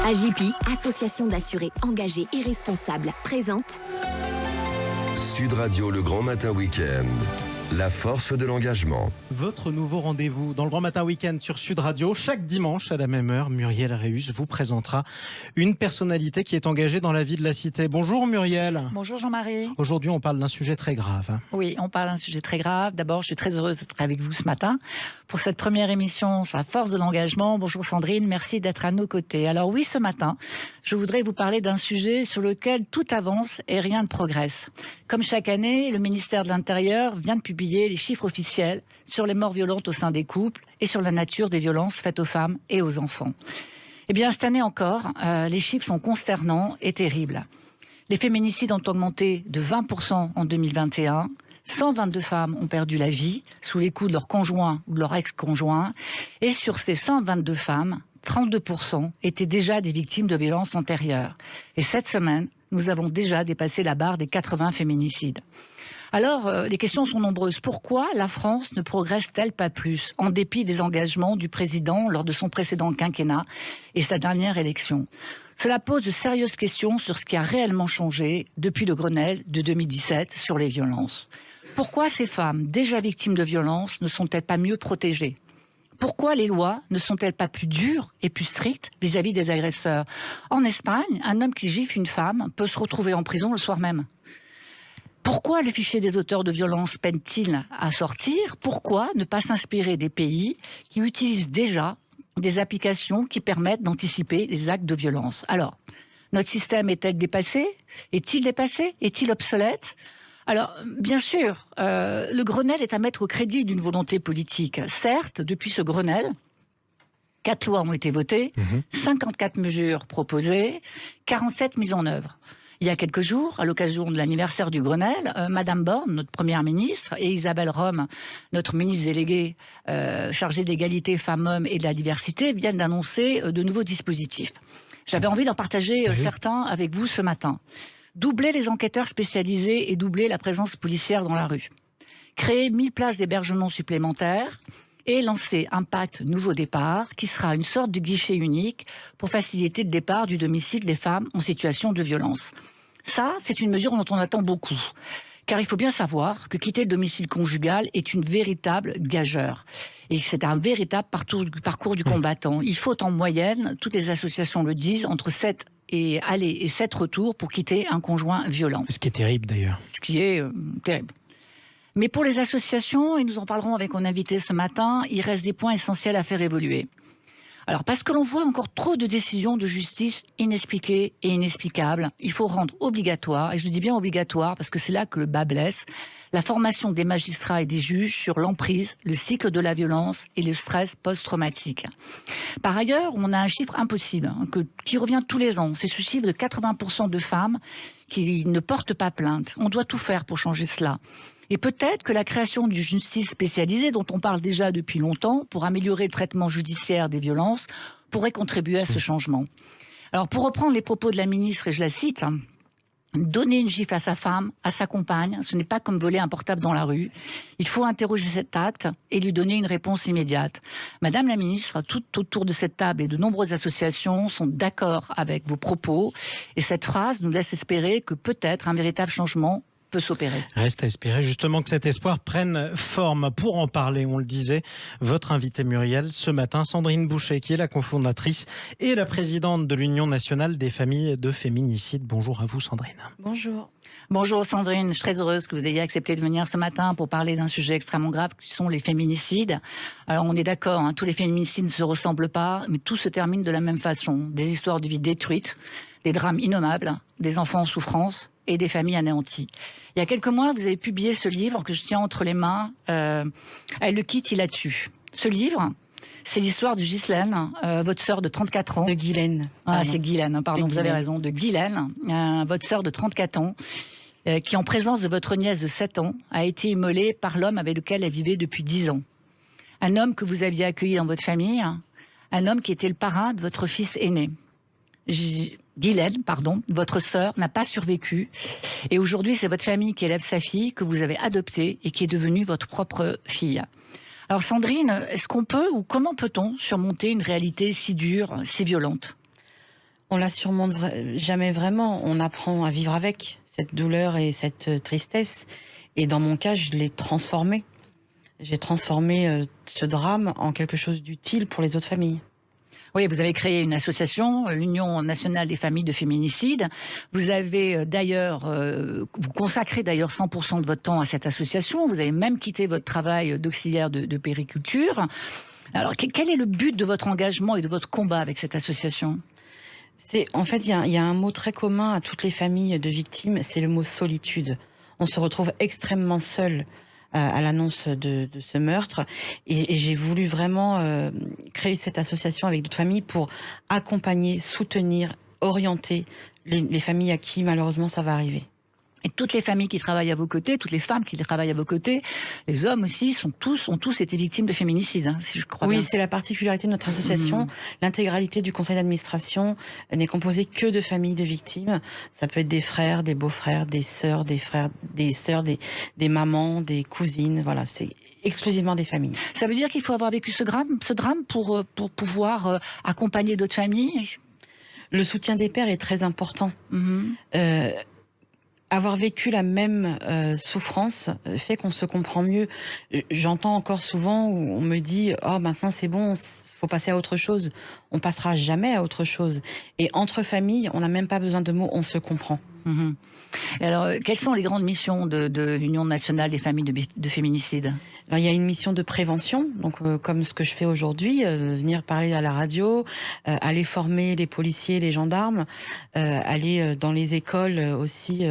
AJPI, association d'assurés engagés et responsables, présente Sud Radio, le Grand Matin Week-end. La force de l'engagement. Votre nouveau rendez-vous dans le Grand Matin Week-end sur Sud Radio. Chaque dimanche à la même heure, Muriel Réus vous présentera une personnalité qui est engagée dans la vie de la cité. Bonjour Muriel. Bonjour Jean-Marie. Aujourd'hui, on parle d'un sujet très grave. Oui, on parle d'un sujet très grave. D'abord, je suis très heureuse d'être avec vous ce matin pour cette première émission sur la force de l'engagement. Bonjour Sandrine, merci d'être à nos côtés. Alors oui, ce matin, je voudrais vous parler d'un sujet sur lequel tout avance et rien ne progresse. Comme chaque année, le ministère de l'Intérieur vient de publier les chiffres officiels sur les morts violentes au sein des couples et sur la nature des violences faites aux femmes et aux enfants. Eh bien, cette année encore, les chiffres sont consternants et terribles. Les féminicides ont augmenté de 20% en 2021. 122 femmes ont perdu la vie sous les coups de leur conjoint ou de leur ex-conjoint. Et sur ces 122 femmes, 32% étaient déjà des victimes de violences antérieures. Et cette semaine, nous avons déjà dépassé la barre des 80 féminicides. Alors, les questions sont nombreuses. Pourquoi la France ne progresse-t-elle pas plus, en dépit des engagements du président lors de son précédent quinquennat et sa dernière élection ? Cela pose de sérieuses questions sur ce qui a réellement changé depuis le Grenelle de 2017 sur les violences. Pourquoi ces femmes, déjà victimes de violences, ne sont-elles pas mieux protégées ? Pourquoi les lois ne sont-elles pas plus dures et plus strictes vis-à-vis des agresseurs ? En Espagne, un homme qui gifle une femme peut se retrouver en prison le soir même. Pourquoi le fichier des auteurs de violences peine-t-il à sortir ? Pourquoi ne pas s'inspirer des pays qui utilisent déjà des applications qui permettent d'anticiper les actes de violence ? Alors, notre système est-il dépassé ? Est-il dépassé ? Est-il obsolète ? Alors, bien sûr, le Grenelle est à mettre au crédit d'une volonté politique. Certes, depuis ce Grenelle, 4 lois ont été votées, 54 mesures proposées, 47 mises en œuvre. Il y a quelques jours, à l'occasion de l'anniversaire du Grenelle, Madame Borne, notre première ministre, et Isabelle Rome, notre ministre déléguée chargée d'égalité femmes-hommes et de la diversité, viennent d'annoncer de nouveaux dispositifs. J'avais envie d'en partager certains avec vous ce matin. Doubler les enquêteurs spécialisés et doubler la présence policière dans la rue. Créer 1000 places d'hébergement supplémentaires et lancer un pacte nouveau départ qui sera une sorte de guichet unique pour faciliter le départ du domicile des femmes en situation de violence. Ça, c'est une mesure dont on attend beaucoup. Car il faut bien savoir que quitter le domicile conjugal est une véritable gageure. Et c'est un véritable parcours du combattant. Il faut en moyenne, toutes les associations le disent, entre 7 et 7 retours pour quitter un conjoint violent. Ce qui est terrible d'ailleurs. Ce qui est terrible. Mais pour les associations, et nous en parlerons avec mon invité ce matin, il reste des points essentiels à faire évoluer. Alors, parce que l'on voit encore trop de décisions de justice inexpliquées et inexplicables, il faut rendre obligatoire, et je dis bien obligatoire parce que c'est là que le bas blesse, la formation des magistrats et des juges sur l'emprise, le cycle de la violence et le stress post-traumatique. Par ailleurs, on a un chiffre impossible qui revient tous les ans. C'est ce chiffre de 80% de femmes qui ne portent pas plainte. On doit tout faire pour changer cela. Et peut-être que la création d'une justice spécialisée, dont on parle déjà depuis longtemps, pour améliorer le traitement judiciaire des violences, pourrait contribuer à ce changement. Alors, pour reprendre les propos de la ministre, et je la cite, donner une gifle à sa femme, à sa compagne, ce n'est pas comme voler un portable dans la rue. Il faut interroger cet acte et lui donner une réponse immédiate. Madame la ministre, tout autour de cette table et de nombreuses associations sont d'accord avec vos propos. Et cette phrase nous laisse espérer que peut-être un véritable changement peut s'opérer. Reste à espérer justement que cet espoir prenne forme. Pour en parler, on le disait, votre invitée Muriel ce matin, Sandrine Boucher, qui est la cofondatrice et la présidente de l'Union nationale des familles de féminicides. Bonjour à vous Sandrine. Bonjour. Bonjour Sandrine, je suis très heureuse que vous ayez accepté de venir ce matin pour parler d'un sujet extrêmement grave qui sont les féminicides. Alors on est d'accord, tous les féminicides ne se ressemblent pas, mais tout se termine de la même façon. Des histoires de vie détruites, des drames innommables, des enfants en souffrance et des familles anéanties. Il y a quelques mois, vous avez publié ce livre que je tiens entre les mains, Elle le quitte, il la tue. Ce livre, c'est l'histoire de Ghislaine, votre sœur de 34 ans. De Guylaine. C'est Guylaine, pardon, vous avez raison, de Guylaine, votre sœur de 34 ans, qui en présence de votre nièce de 7 ans, a été immolée par l'homme avec lequel elle vivait depuis 10 ans. Un homme que vous aviez accueilli dans votre famille, un homme qui était le parrain de votre fils aîné. Guylaine, votre sœur, n'a pas survécu. Et aujourd'hui, c'est votre famille qui élève sa fille, que vous avez adoptée et qui est devenue votre propre fille. Alors Sandrine, est-ce qu'on peut ou comment peut-on surmonter une réalité si dure, si violente ? On la surmonte jamais vraiment. On apprend à vivre avec cette douleur et cette tristesse. Et dans mon cas, je l'ai transformée. J'ai transformé ce drame en quelque chose d'utile pour les autres familles. Oui, vous avez créé une association, l'Union nationale des familles de féminicides. Vous avez d'ailleurs, vous consacrez d'ailleurs 100% de votre temps à cette association. Vous avez même quitté votre travail d'auxiliaire de périculture. Alors, quel est le but de votre engagement et de votre combat avec cette association ? En fait, il y a un mot très commun à toutes les familles de victimes, c'est le mot solitude. On se retrouve extrêmement seul à l'annonce de ce meurtre. Et j'ai voulu vraiment créer cette association avec d'autres familles pour accompagner, soutenir, orienter les familles à qui malheureusement ça va arriver. Et toutes les familles qui travaillent à vos côtés, toutes les femmes qui travaillent à vos côtés, les hommes aussi, ont tous été victimes de féminicide, hein, si je crois bien. Oui, c'est la particularité de notre association. L'intégralité du conseil d'administration n'est composée que de familles de victimes. Ça peut être des frères, des beaux-frères, des sœurs, des frères, des sœurs, des mamans, des cousines. Voilà, c'est exclusivement des familles. Ça veut dire qu'il faut avoir vécu ce drame pour pouvoir accompagner d'autres familles. Le soutien des pères est très important. Avoir vécu la même souffrance fait qu'on se comprend mieux. J'entends encore souvent où on me dit « Oh, maintenant c'est bon, faut passer à autre chose ». On passera jamais à autre chose. Et entre familles, on n'a même pas besoin de mots, on se comprend. Et alors, quelles sont les grandes missions de l'Union nationale des familles de féminicides ? Alors, il y a une mission de prévention, donc comme ce que je fais aujourd'hui, venir parler à la radio, aller former les policiers, les gendarmes, aller dans les écoles aussi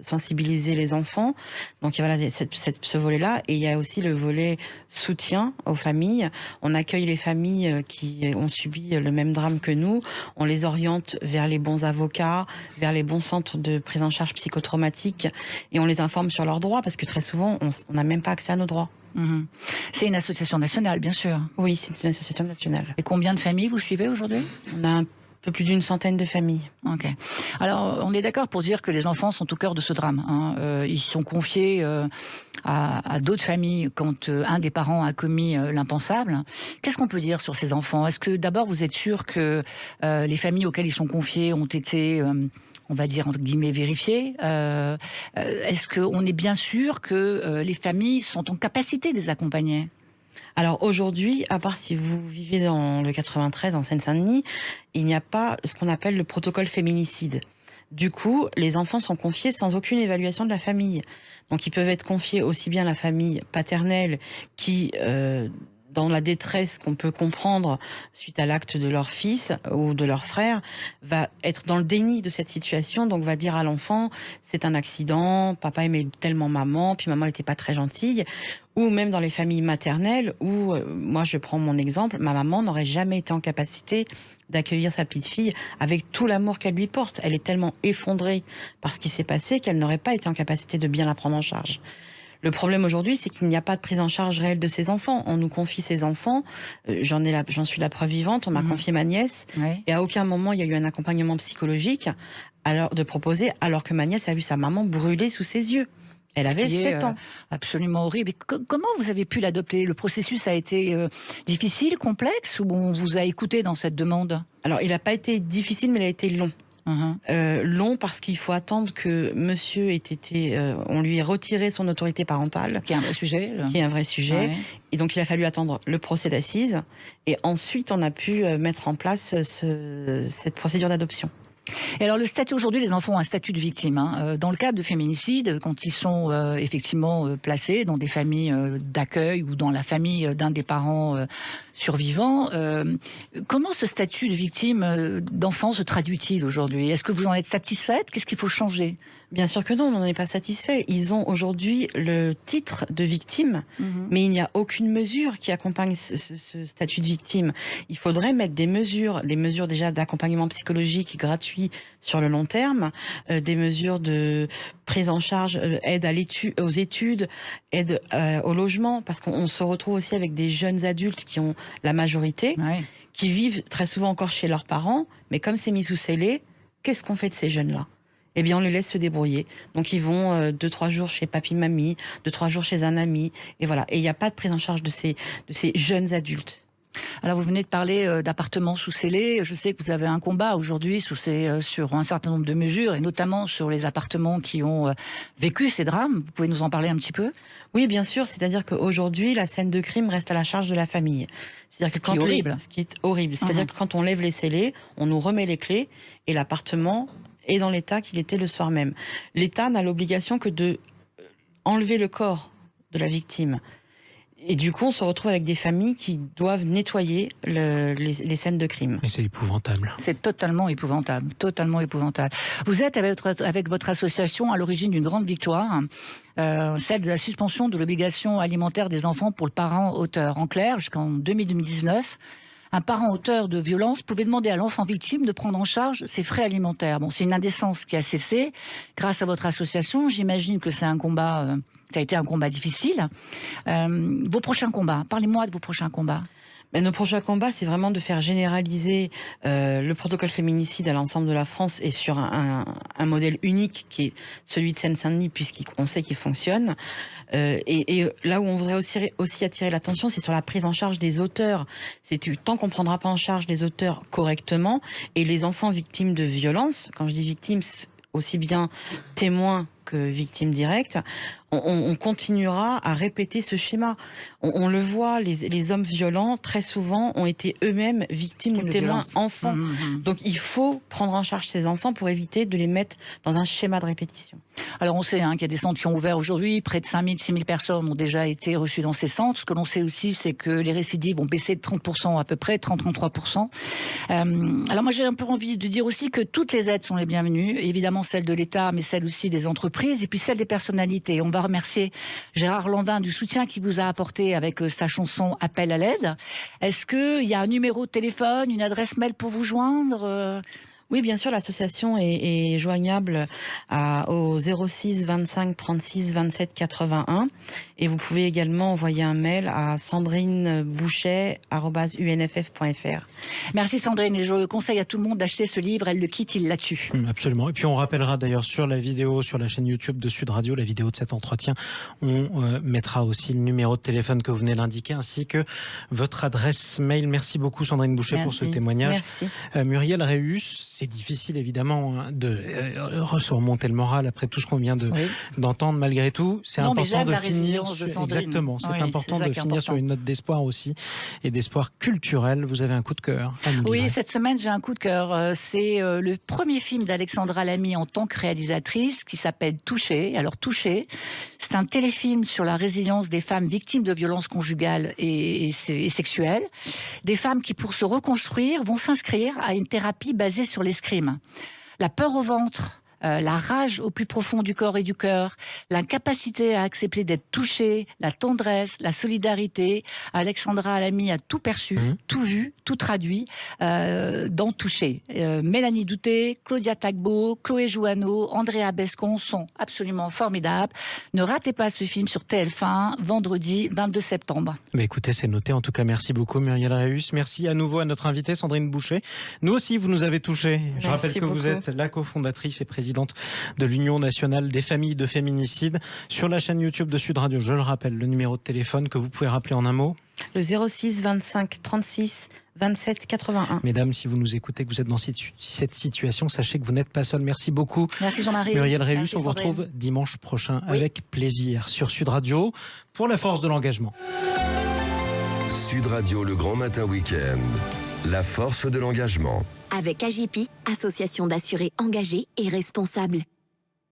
sensibiliser les enfants. Donc voilà, ce volet-là. Et il y a aussi le volet soutien aux familles. On accueille les familles qui ont subi le même drame que nous. On les oriente vers les bons avocats, vers les bons centres de prise en charge psychotraumatique, et on les informe sur leurs droits, parce que très souvent, on n'a même pas accès à nos droits. C'est une association nationale, bien sûr. Oui, c'est une association nationale. Et combien de familles vous suivez aujourd'hui ? On a un peu plus d'une centaine de familles. Ok. Alors, on est d'accord pour dire que les enfants sont au cœur de ce drame. Hein. Ils sont confiés à d'autres familles quand un des parents a commis l'impensable. Qu'est-ce qu'on peut dire sur ces enfants ? Est-ce que d'abord vous êtes sûr que les familles auxquelles ils sont confiés ont été on va dire entre guillemets vérifiées. Est-ce qu'on est bien sûr que les familles sont en capacité de les accompagner ? Alors aujourd'hui, à part si vous vivez dans le 93, en Seine-Saint-Denis, il n'y a pas ce qu'on appelle le protocole féminicide. Du coup, les enfants sont confiés sans aucune évaluation de la famille. Donc ils peuvent être confiés aussi bien à la famille paternelle qui... dans la détresse qu'on peut comprendre suite à l'acte de leur fils ou de leur frère, va être dans le déni de cette situation, donc va dire à l'enfant, c'est un accident, papa aimait tellement maman, puis maman n'était pas très gentille, ou même dans les familles maternelles, où, moi je prends mon exemple, ma maman n'aurait jamais été en capacité d'accueillir sa petite fille avec tout l'amour qu'elle lui porte. Elle est tellement effondrée par ce qui s'est passé qu'elle n'aurait pas été en capacité de bien la prendre en charge. Le problème aujourd'hui, c'est qu'il n'y a pas de prise en charge réelle de ces enfants. On nous confie ces enfants. J'en suis la preuve vivante. On m'a confié ma nièce. Oui. Et à aucun moment, il y a eu un accompagnement psychologique de proposer, alors que ma nièce a vu sa maman brûler sous ses yeux. Elle avait 7 ans. Absolument horrible. Et comment vous avez pu l'adopter ? Le processus a été difficile, complexe, ou on vous a écouté dans cette demande ? Alors, il n'a pas été difficile, mais il a été long. Long parce qu'il faut attendre que monsieur ait été... on lui ait retiré son autorité parentale. Qui est un vrai sujet. Qui est un vrai sujet. Ouais. Et donc il a fallu attendre le procès d'assises. Et ensuite on a pu mettre en place cette procédure d'adoption. Et alors le statut aujourd'hui, les enfants ont un statut de victime. Hein. Dans le cas de féminicide, quand ils sont effectivement placés dans des familles d'accueil ou dans la famille d'un des parents survivants, comment ce statut de victime d'enfant se traduit-il aujourd'hui ? Est-ce que vous en êtes satisfaite ? Qu'est-ce qu'il faut changer ? Bien sûr que non, on n'en est pas satisfait. Ils ont aujourd'hui le titre de victime, mais il n'y a aucune mesure qui accompagne ce statut de victime. Il faudrait mettre des mesures, les mesures déjà d'accompagnement psychologique gratuit sur le long terme, des mesures de prise en charge, aide aux études, aide au logement, parce qu'on se retrouve aussi avec des jeunes adultes qui ont la majorité, qui vivent très souvent encore chez leurs parents, mais comme c'est mis sous scellé, qu'est-ce qu'on fait de ces jeunes-là ? Eh bien, on les laisse se débrouiller. Donc, ils vont 2-3 jours chez papy-mamie, 2-3 jours chez un ami, et voilà. Et il n'y a pas de prise en charge de ces jeunes adultes. Alors, vous venez de parler d'appartements sous scellés. Je sais que vous avez un combat aujourd'hui sur un certain nombre de mesures, et notamment sur les appartements qui ont vécu ces drames. Vous pouvez nous en parler un petit peu ? Oui, bien sûr. C'est-à-dire qu'aujourd'hui, la scène de crime reste à la charge de la famille. C'est-à-dire que ce qui est horrible. C'est-à-dire que quand on lève les scellés, on nous remet les clés et l'appartement est dans l'état qu'il était le soir même. L'État n'a l'obligation que de enlever le corps de la victime. Et du coup, on se retrouve avec des familles qui doivent nettoyer les scènes de crime. Et c'est épouvantable. C'est totalement épouvantable, totalement épouvantable. Vous êtes avec votre association à l'origine d'une grande victoire, celle de la suspension de l'obligation alimentaire des enfants pour le parent auteur. En clair, jusqu'en 2019, un parent auteur de violence pouvait demander à l'enfant victime de prendre en charge ses frais alimentaires. Bon, c'est une indécence qui a cessé grâce à votre association. J'imagine que c'est un combat, ça a été un combat difficile. Vos prochains combats, parlez-moi de vos prochains combats. Mais nos prochains combats, c'est vraiment de faire généraliser le protocole féminicide à l'ensemble de la France et sur un modèle unique qui est celui de Seine-Saint-Denis, puisqu'on sait qu'il fonctionne. Et là où on voudrait aussi attirer l'attention, c'est sur la prise en charge des auteurs. C'est tant qu'on prendra pas en charge les auteurs correctement et les enfants victimes de violences, quand je dis victimes, aussi bien témoins que victimes directes, on continuera à répéter ce schéma. On le voit, les hommes violents, très souvent, ont été eux-mêmes victimes ou témoins enfants. Donc il faut prendre en charge ces enfants pour éviter de les mettre dans un schéma de répétition. Alors on sait qu'il y a des centres qui ont ouvert aujourd'hui, près de 5 000, 6 000 personnes ont déjà été reçues dans ces centres. Ce que l'on sait aussi, c'est que les récidives ont baissé de 30% à peu près, 30-33%. Alors moi j'ai un peu envie de dire aussi que toutes les aides sont les bienvenues, évidemment celles de l'État, mais celles aussi des entreprises, et puis celles des personnalités. On va remercier Gérard Lanvin du soutien qu'il vous a apporté avec sa chanson Appel à l'aide. Est-ce qu'il y a un numéro de téléphone, une adresse mail pour vous joindre ? Oui, bien sûr, l'association est joignable au 06 25 36 27 81 et vous pouvez également envoyer un mail à sandrinebouchet@unff.fr. Merci Sandrine, et je conseille à tout le monde d'acheter ce livre, Elle le quitte, il la tue. Absolument. Et puis on rappellera d'ailleurs sur la vidéo, sur la chaîne YouTube de Sud Radio, la vidéo de cet entretien, on mettra aussi le numéro de téléphone que vous venez d'indiquer ainsi que votre adresse mail. Merci beaucoup Sandrine Bouchet pour ce témoignage. Merci. Muriel Réus, c'est difficile évidemment de remonter le moral après tout ce qu'on vient d'entendre. Malgré tout, c'est important de finir exactement. C'est important de finir sur une note d'espoir aussi et d'espoir culturel. Vous avez un coup de cœur. Oui, cette semaine j'ai un coup de cœur. C'est le premier film d'Alexandra Lamy en tant que réalisatrice qui s'appelle Touché. Alors Touché, c'est un téléfilm sur la résilience des femmes victimes de violences conjugales et sexuelles. Des femmes qui, pour se reconstruire, vont s'inscrire à une thérapie basée sur l'escrime. La peur au ventre, la rage au plus profond du corps et du cœur, l'incapacité à accepter d'être touché, la tendresse, la solidarité. Alexandra Lamy a tout perçu, tout vu, tout traduit dans Touché. Mélanie Douté, Claudia Tagbo, Chloé Jouanneau, Andrea Bescon sont absolument formidables. Ne ratez pas ce film sur TF1, vendredi 22 septembre. Mais écoutez, c'est noté. En tout cas, merci beaucoup Muriel Réus. Merci à nouveau à notre invitée Sandrine Bouchet. Nous aussi, vous nous avez touchés. Je rappelle que vous êtes la cofondatrice et présidente de l'Union nationale des familles de féminicide. Sur la chaîne YouTube de Sud Radio, je le rappelle, le numéro de téléphone que vous pouvez rappeler en un mot. Le 06 25 36 27 81. Mesdames, si vous nous écoutez, que vous êtes dans cette situation, sachez que vous n'êtes pas seul. Merci beaucoup. Merci Jean-Marie. Muriel Réus, on vous retrouve dimanche prochain avec plaisir sur Sud Radio pour la force de l'engagement. Sud Radio, le grand matin week-end. La force de l'engagement. Avec AGPI, association d'assurés engagés et responsables.